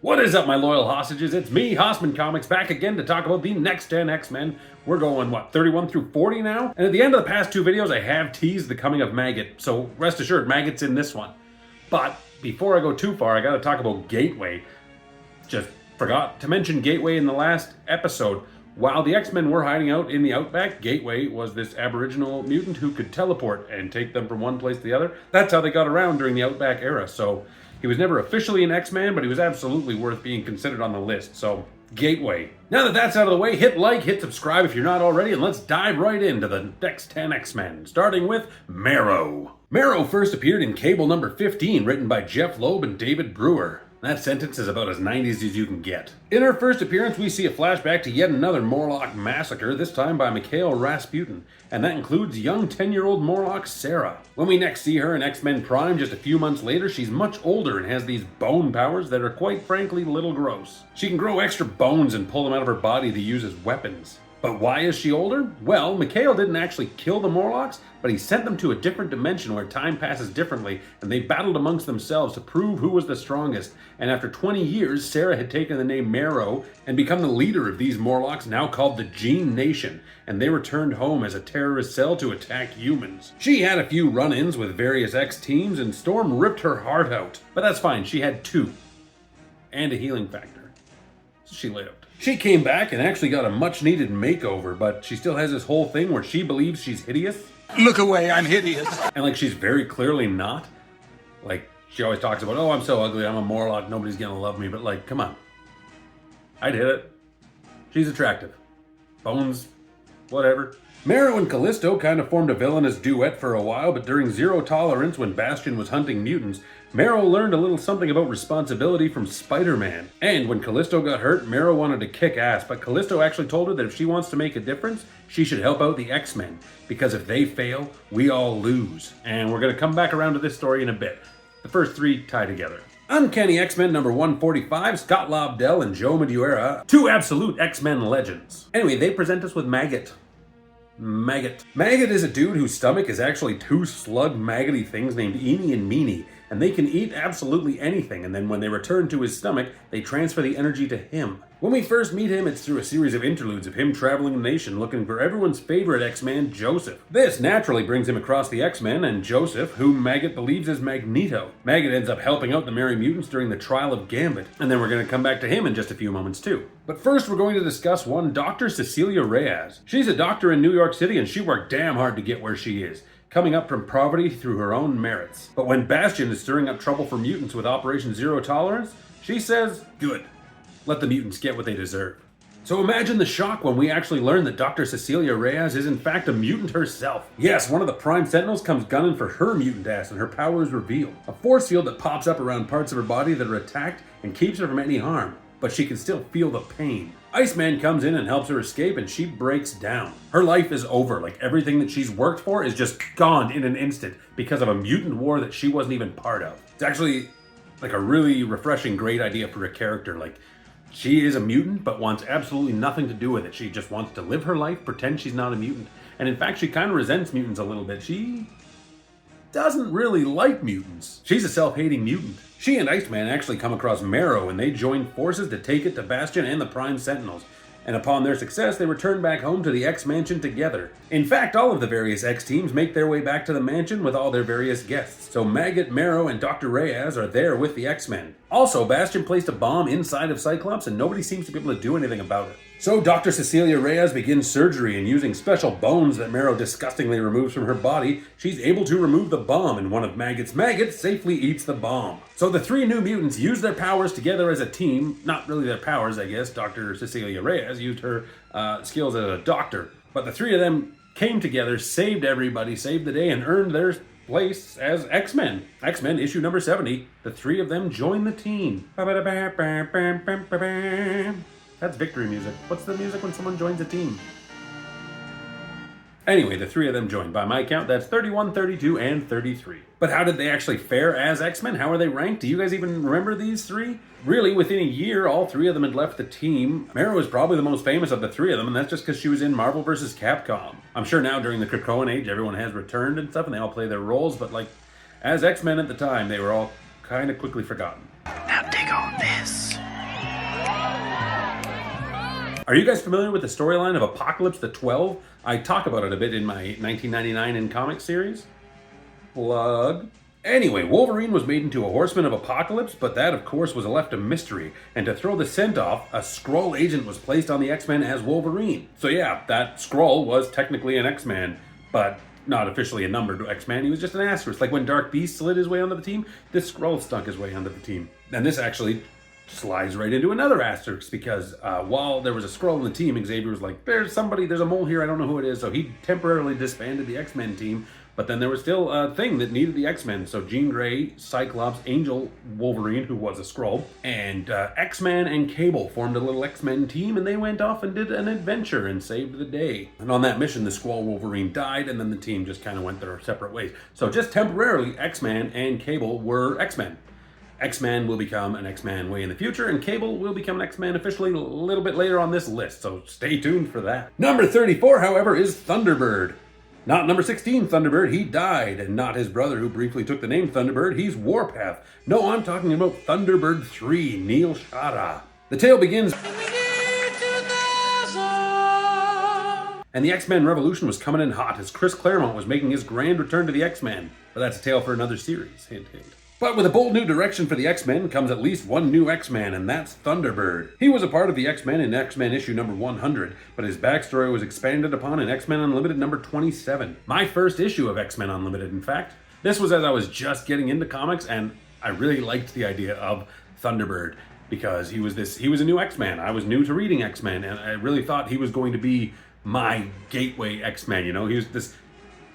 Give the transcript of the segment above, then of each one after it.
What is up, my loyal hostages? It's me, Haussmann Comics, back again to talk about the next 10 X-Men. We're going, 31 through 40 now? And at the end of the past two videos, I have teased the coming of Maggot, so rest assured, Maggot's in this one. But before I go too far, I gotta talk about Gateway. Just forgot to mention Gateway in the last episode. While the X-Men were hiding out in the Outback, Gateway was this aboriginal mutant who could teleport and take them from one place to the other. That's how they got around during the Outback era, so he was never officially an X-Man, but he was absolutely worth being considered on the list, so Gateway. Now that that's out of the way, hit like, hit subscribe if you're not already, and let's dive right into the next 10 X-Men, starting with Marrow. Marrow first appeared in Cable number 15, written by Jeff Loeb and David Brewer. That sentence is about as 90s as you can get. In her first appearance, we see a flashback to yet another Morlock massacre, this time by Mikhail Rasputin, and that includes young 10-year-old Morlock Sarah. When we next see her in X-Men Prime just a few months later, she's much older and has these bone powers that are quite frankly a little gross. She can grow extra bones and pull them out of her body to use as weapons. But why is she older? Well, Mikhail didn't actually kill the Morlocks, but he sent them to a different dimension where time passes differently, and they battled amongst themselves to prove who was the strongest. And after 20 years, Sarah had taken the name Marrow and become the leader of these Morlocks, now called the Gene Nation, and they returned home as a terrorist cell to attack humans. She had a few run-ins with various X-teams, and Storm ripped her heart out. But that's fine, she had two. And a healing factor. So she lived. She came back and actually got a much-needed makeover, but she still has this whole thing where she believes she's hideous. Look away, I'm hideous. And like she's very clearly not. Like she always talks about, oh, I'm so ugly, I'm a Morlock, nobody's gonna love me, but like, come on. I'd hit it. She's attractive. Bones, whatever. Marrow and Callisto kind of formed a villainous duet for a while, but during Zero Tolerance, when Bastion was hunting mutants, Marrow learned a little something about responsibility from Spider-Man. And when Callisto got hurt, Marrow wanted to kick ass, but Callisto actually told her that if she wants to make a difference, she should help out the X-Men, because if they fail, we all lose. And we're going to come back around to this story in a bit. The first three tie together. Uncanny X-Men number 145, Scott Lobdell and Joe Madureira, two absolute X-Men legends. Anyway, they present us with Maggot. Maggot is a dude whose stomach is actually two slug maggoty things named Eenie and Meanie, and they can eat absolutely anything, and then when they return to his stomach, they transfer the energy to him. When we first meet him, it's through a series of interludes of him traveling the nation looking for everyone's favorite X-Man, Joseph. This naturally brings him across the X-Men and Joseph, whom Maggot believes is Magneto. Maggot ends up helping out the Merry Mutants during the trial of Gambit, and then we're going to come back to him in just a few moments too. But first we're going to discuss one Dr. Cecilia Reyes. She's a doctor in New York City and she worked damn hard to get where she is, coming up from poverty through her own merits. But when Bastion is stirring up trouble for mutants with Operation Zero Tolerance, she says, good. Let the mutants get what they deserve. So imagine the shock when we actually learn that Dr. Cecilia Reyes is in fact a mutant herself. Yes, one of the Prime Sentinels comes gunning for her mutant ass and her power is revealed. A force field that pops up around parts of her body that are attacked and keeps her from any harm, but she can still feel the pain. Iceman comes in and helps her escape and she breaks down. Her life is over, like everything that she's worked for is just gone in an instant because of a mutant war that she wasn't even part of. It's actually like a really refreshing, great idea for a character. Like, she is a mutant, but wants absolutely nothing to do with it. She just wants to live her life, pretend she's not a mutant. And in fact, she kind of resents mutants a little bit. She doesn't really like mutants. She's a self-hating mutant. She and Iceman actually come across Marrow and they join forces to take it to Bastion and the Prime Sentinels. And upon their success, they return back home to the X-Mansion together. In fact, all of the various X-teams make their way back to the mansion with all their various guests. So Maggot, Marrow, and Dr. Reyes are there with the X-Men. Also, Bastion placed a bomb inside of Cyclops and nobody seems to be able to do anything about it. So Dr. Cecilia Reyes begins surgery and using special bones that Marrow disgustingly removes from her body, she's able to remove the bomb and one of Maggot's maggots safely eats the bomb. So the three new mutants use their powers together as a team. Not really their powers, I guess. Dr. Cecilia Reyes used her skills as a doctor. But the three of them came together, saved everybody, saved the day, and earned their place as X-Men. X-Men issue number 70. The three of them join the team. That's victory music. What's the music when someone joins a team? Anyway, the three of them joined. By my count, that's 31, 32, and 33. But how did they actually fare as X-Men? How are they ranked? Do you guys even remember these three? Really, within a year, all three of them had left the team. Marrow is probably the most famous of the three of them, and that's just because she was in Marvel vs. Capcom. I'm sure now, during the Krakoan Age, everyone has returned and stuff, and they all play their roles, but like, as X-Men at the time, they were all kind of quickly forgotten. Now dig on this. Are you guys familiar with the storyline of Apocalypse the 12? I talk about it a bit in my 1999 in comics series. Plug. Anyway, Wolverine was made into a Horseman of Apocalypse, but that, of course, was left a mystery. And to throw the scent off, a Skrull agent was placed on the X-Men as Wolverine. So yeah, that Skrull was technically an X-Man, but not officially a numbered X-Man. He was just an asterisk. Like when Dark Beast slid his way onto the team, this Skrull stunk his way onto the team. And this actually slides right into another asterisk, because while there was a Skrull in the team, Xavier was like, there's a mole here, I don't know who it is. So he temporarily disbanded the X-Men team. But then there was still a thing that needed the X-Men. So Jean Grey, Cyclops, Angel, Wolverine, who was a Skrull, and X-Man and Cable formed a little X-Men team, and they went off and did an adventure and saved the day. And on that mission, the Skrull Wolverine died, and then the team just kind of went their separate ways. So just temporarily, X-Man and Cable were X-Men. X-Man will become an X-Man way in the future, and Cable will become an X-Man officially a little bit later on this list, so stay tuned for that. Number 34, however, is Thunderbird. Not number 16, Thunderbird, he died, and not his brother who briefly took the name Thunderbird, he's Warpath. No, I'm talking about Thunderbird III, Neil Shara. The tale begins, and the X-Men Revolution was coming in hot as Chris Claremont was making his grand return to the X-Men. But that's a tale for another series, hint hint. But with a bold new direction for the X-Men comes at least one new X-Man, and that's Thunderbird. He was a part of the X-Men in X-Men issue number 100, but his backstory was expanded upon in X-Men Unlimited number 27. My first issue of X-Men Unlimited, in fact. This was as I was just getting into comics, and I really liked the idea of Thunderbird, because he was a new X-Man. I was new to reading X-Men, and I really thought he was going to be my gateway X-Men, you know? He was this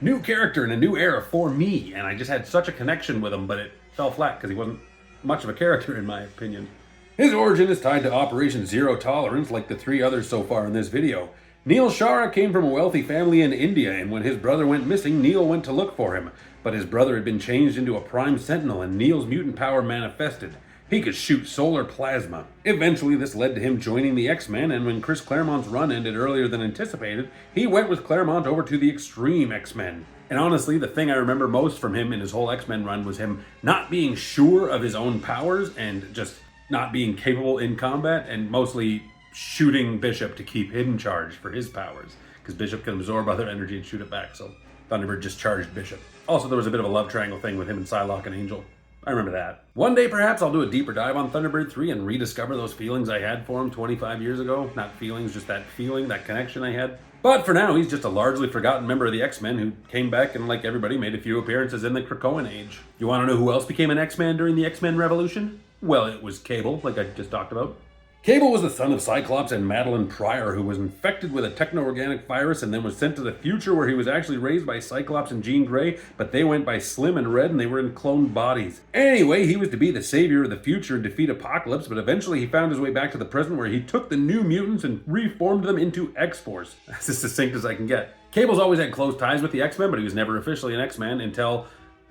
new character in a new era for me, and I just had such a connection with him, but it fell flat because he wasn't much of a character in my opinion. His origin is tied to Operation Zero Tolerance, like the three others so far in this video. Neil Shara came from a wealthy family in India, and when his brother went missing, Neil went to look for him. But his brother had been changed into a Prime Sentinel, and Neil's mutant power manifested. He could shoot solar plasma. Eventually, this led to him joining the X-Men, and when Chris Claremont's run ended earlier than anticipated, he went with Claremont over to the Extreme X-Men. And honestly, the thing I remember most from him in his whole X-Men run was him not being sure of his own powers and just not being capable in combat, and mostly shooting Bishop to keep hidden charge for his powers, because Bishop can absorb other energy and shoot it back, so Thunderbird just charged Bishop. Also, there was a bit of a love triangle thing with him and Psylocke and Angel. I remember that. One day, perhaps, I'll do a deeper dive on Thunderbird 3 and rediscover those feelings I had for him 25 years ago. Not feelings, just that feeling, that connection I had. But for now, he's just a largely forgotten member of the X-Men who came back and, like everybody, made a few appearances in the Krakoan age. You want to know who else became an X-Man during the X-Men Revolution? Well, it was Cable, like I just talked about. Cable was the son of Cyclops and Madeline Pryor, who was infected with a techno-organic virus and then was sent to the future, where he was actually raised by Cyclops and Jean Grey, but they went by Slim and Red and they were in cloned bodies. Anyway, he was to be the savior of the future and defeat Apocalypse, but eventually he found his way back to the present, where he took the new mutants and reformed them into X-Force. That's as succinct as I can get. Cable's always had close ties with the X-Men, but he was never officially an X-Man until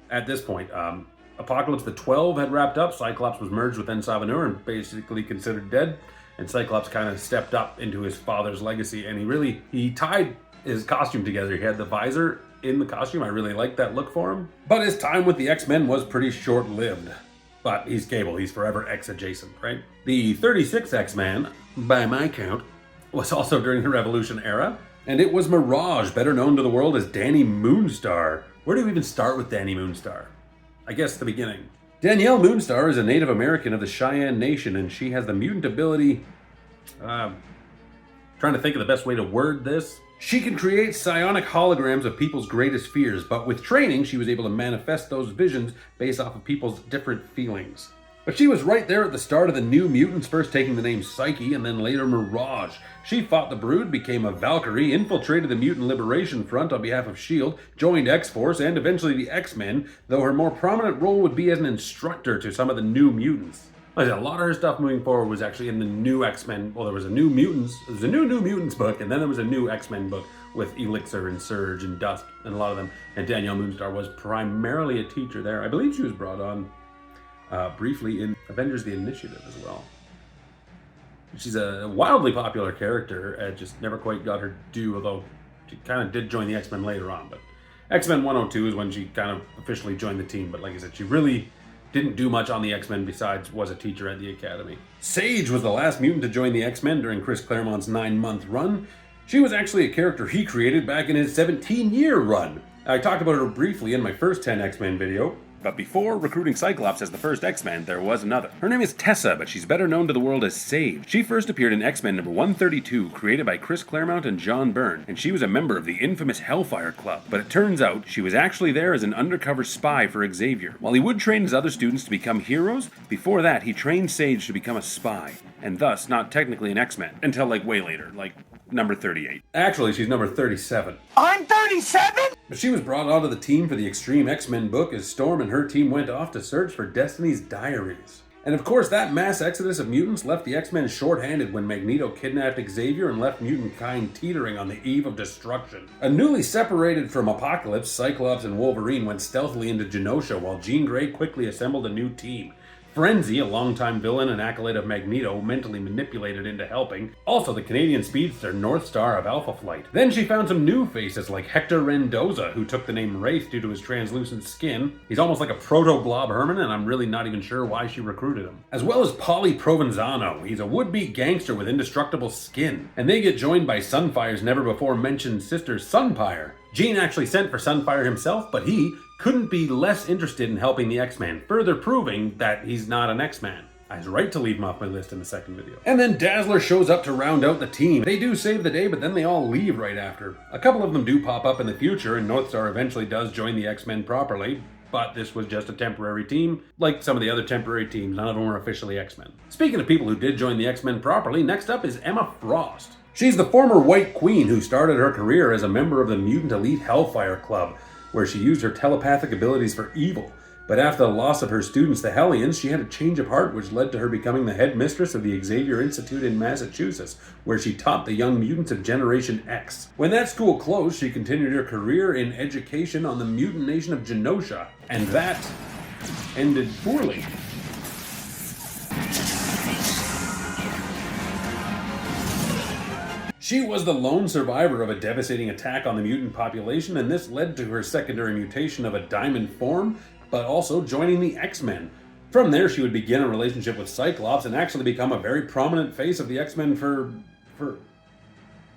at this point. Apocalypse the 12 had wrapped up, Cyclops was merged with En-Savanur and basically considered dead, and Cyclops kind of stepped up into his father's legacy, and he tied his costume together. He had the visor in the costume. I really liked that look for him. But his time with the X-Men was pretty short-lived. But he's Cable, he's forever X-adjacent, right? The 36th X-Man, by my count, was also during the Revolution era, and it was Mirage, better known to the world as Danny Moonstar. Where do we even start with Danny Moonstar? I guess the beginning. Danielle Moonstar is a Native American of the Cheyenne Nation, and she has the mutant ability... trying to think of the best way to word this. She can create psionic holograms of people's greatest fears, but with training, she was able to manifest those visions based off of people's different feelings. But she was right there at the start of the New Mutants, first taking the name Psyche and then later Mirage. She fought the Brood, became a Valkyrie, infiltrated the Mutant Liberation Front on behalf of S.H.I.E.L.D., joined X-Force, and eventually the X-Men, though her more prominent role would be as an instructor to some of the New Mutants. Like I said, a lot of her stuff moving forward was actually in the new X-Men. Well, there was a New Mutants book, and then there was a new X-Men book with Elixir and Surge and Dust and a lot of them. And Danielle Moonstar was primarily a teacher there. I believe she was brought on briefly in Avengers the Initiative as well. She's a wildly popular character, just never quite got her due, although she kind of did join the X-Men later on. But X-Men 102 is when she kind of officially joined the team. But like I said, she really didn't do much on the X-Men besides was a teacher at the Academy. Sage was the last mutant to join the X-Men during Chris Claremont's 9-month run. She was actually a character he created back in his 17-year run. I talked about her briefly in my first 10 X-Men video. But before recruiting Cyclops as the first X-Men, there was another. Her name is Tessa, but she's better known to the world as Sage. She first appeared in X-Men number 132, created by Chris Claremont and John Byrne, and she was a member of the infamous Hellfire Club. But it turns out she was actually there as an undercover spy for Xavier. While he would train his other students to become heroes, before that he trained Sage to become a spy, and thus not technically an X-Men, until way later, number 38. Actually, she's number 37. I'm 37? But she was brought onto the team for the Extreme X-Men book as Storm and her team went off to search for Destiny's Diaries. And of course, that mass exodus of mutants left the X-Men short-handed when Magneto kidnapped Xavier and left mutant kind teetering on the eve of destruction. A newly separated from Apocalypse, Cyclops and Wolverine went stealthily into Genosha while Jean Grey quickly assembled a new team. Frenzy, a longtime villain and acolyte of Magneto, mentally manipulated into helping. Also the Canadian speedster North Star of Alpha Flight. Then she found some new faces like Hector Rendoza, who took the name Wraith due to his translucent skin. He's almost like a proto-Blob Herman, and I'm really not even sure why she recruited him. As well as Polly Provenzano. He's a would-be gangster with indestructible skin. And they get joined by Sunfire's never-before-mentioned sister Sunfire. Jean actually sent for Sunfire himself, but he couldn't be less interested in helping the X-Men, further proving that he's not an X-Man. I was right to leave him off my list in the second video. And then Dazzler shows up to round out the team. They do save the day, but then they all leave right after. A couple of them do pop up in the future, and Northstar eventually does join the X-Men properly, but this was just a temporary team. Like some of the other temporary teams, none of them were officially X-Men. Speaking of people who did join the X-Men properly, next up is Emma Frost. She's the former White Queen who started her career as a member of the Mutant Elite Hellfire Club, where she used her telepathic abilities for evil. But after the loss of her students, the Hellions, she had a change of heart which led to her becoming the headmistress of the Xavier Institute in Massachusetts, where she taught the young mutants of Generation X. When that school closed, she continued her career in education on the mutant nation of Genosha, and that ended poorly. She was the lone survivor of a devastating attack on the mutant population, and this led to her secondary mutation of a diamond form, but also joining the X-Men. From there, she would begin a relationship with Cyclops and actually become a very prominent face of the X-Men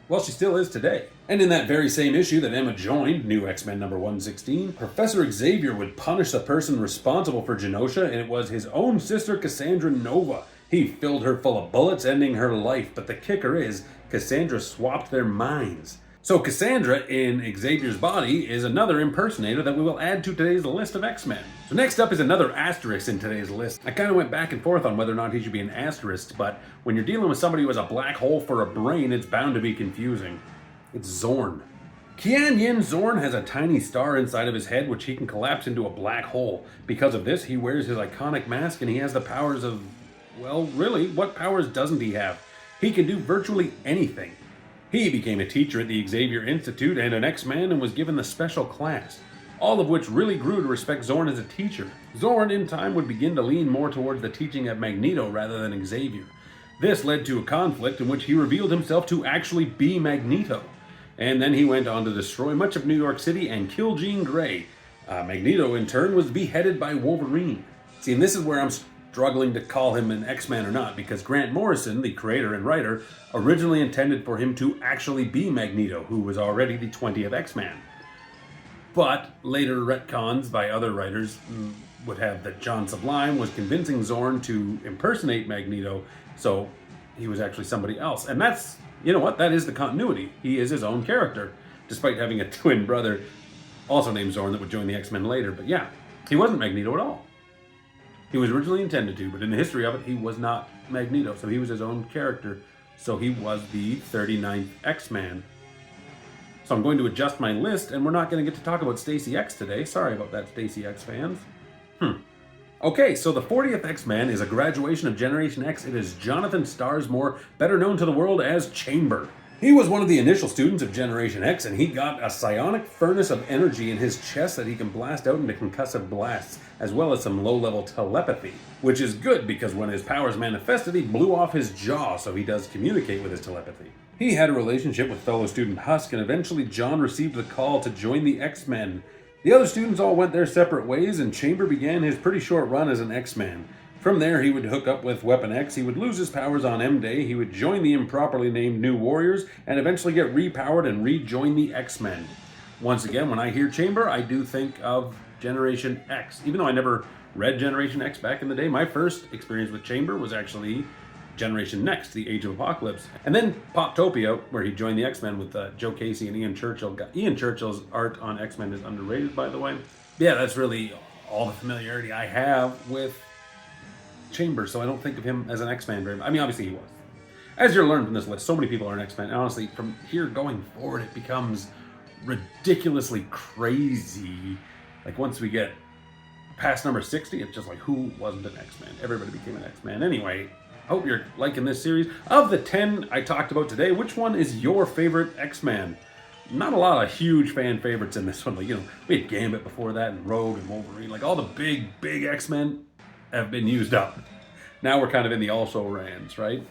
well, she still is today. And in that very same issue that Emma joined, New X-Men number 116, Professor Xavier would punish the person responsible for Genosha, and it was his own sister Cassandra Nova. He filled her full of bullets, ending her life, but the kicker is, Cassandra swapped their minds. So Cassandra, in Xavier's body, is another impersonator that we will add to today's list of X-Men. So next up is another asterisk in today's list. I kind of went back and forth on whether or not he should be an asterisk, but when you're dealing with somebody who has a black hole for a brain, it's bound to be confusing. It's Xorn. Qian Yin Xorn has a tiny star inside of his head which he can collapse into a black hole. Because of this, he wears his iconic mask and he has the powers of, well, really, what powers doesn't he have? He can do virtually anything. He became a teacher at the Xavier Institute and an X-Man and was given the special class, all of which really grew to respect Xorn as a teacher. Xorn, in time, would begin to lean more towards the teaching of Magneto rather than Xavier. This led to a conflict in which he revealed himself to actually be Magneto. And then he went on to destroy much of New York City and kill Jean Grey. Magneto, in turn, was beheaded by Wolverine. See, and this is where I'm struggling to call him an X-Man or not, because Grant Morrison, the creator and writer, originally intended for him to actually be Magneto, who was already the 20th X-Man. But later retcons by other writers would have that John Sublime was convincing Xorn to impersonate Magneto, so he was actually somebody else. And that's, you know what, that is the continuity. He is his own character, despite having a twin brother, also named Xorn, that would join the X-Men later. But yeah, he wasn't Magneto at all. He was originally intended to, but in the history of it, he was not Magneto, so he was his own character. So he was the 39th X-Man. So I'm going to adjust my list, and we're not going to get to talk about Stacy X today. Sorry about that, Stacy X fans. Okay, so the 40th X-Man is a graduation of Generation X. It is Jonathan Starsmore, better known to the world as Chamber. He was one of the initial students of Generation X, and he got a psionic furnace of energy in his chest that he can blast out into concussive blasts, as well as some low-level telepathy. Which is good, because when his powers manifested, he blew off his jaw, so he does communicate with his telepathy. He had a relationship with fellow student Husk, and eventually John received the call to join the X-Men. The other students all went their separate ways, and Chamber began his pretty short run as an X-Man. From there, he would hook up with Weapon X, he would lose his powers on M-Day, he would join the improperly named New Warriors, and eventually get repowered and rejoin the X-Men. Once again, when I hear Chamber, I do think of Generation X. Even though I never read Generation X back in the day, my first experience with Chamber was actually Generation Next, The Age of Apocalypse. And then Poptopia, where he joined the X-Men with Joe Casey and Ian Churchill. Ian Churchill's art on X-Men is underrated, by the way. Yeah, that's really all the familiarity I have with Chamber, so I don't think of him as an X-Man very much. I mean, obviously he was. As you're learning from this list, so many people are an X-Men. And honestly, from here going forward, it becomes ridiculously crazy. Like, once we get past number 60, it's just like, who wasn't an X-Man? Everybody became an X-Man. Anyway, hope you're liking this series. Of the 10 I talked about today, which one is your favorite X-Man? Not a lot of huge fan favorites in this one. Like, we had Gambit before that, and Rogue and Wolverine. Like, all the big X-Men have been used up. Now we're kind of in the also-rans, right?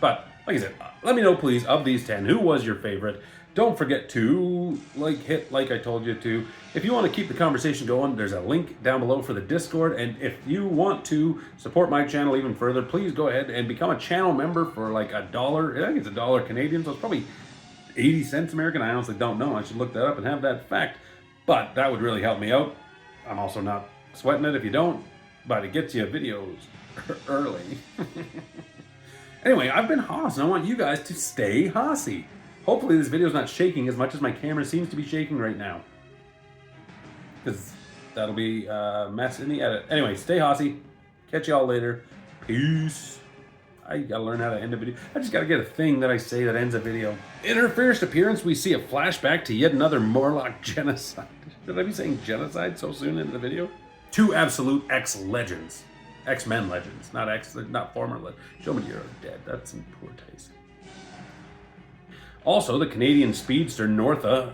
But, like I said, let me know, please, of these 10, who was your favorite? Don't forget to hit like I told you to. If you want to keep the conversation going, there's a link down below for the Discord. And if you want to support my channel even further, please go ahead and become a channel member for like $1. I think it's $1 Canadian, so it's probably 80 cents American. I honestly don't know. I should look that up and have that fact. But that would really help me out. I'm also not sweating it if you don't, but it gets you videos early. Anyway, I've been Haas, and I want you guys to stay Hossy. Hopefully this video is not shaking as much as my camera seems to be shaking right now, because that'll be a mess in the edit. Anyway, stay Hossy. Catch y'all later. Peace. I gotta learn how to end a video. I just gotta get a thing that I say that ends a video. In her first appearance, we see a flashback to yet another Morlock genocide. Should I be saying genocide so soon into the video? Two absolute X-legends. X-Men legends. Not former legends. Show me you're dead. That's in poor taste. Also, the Canadian speedster Northa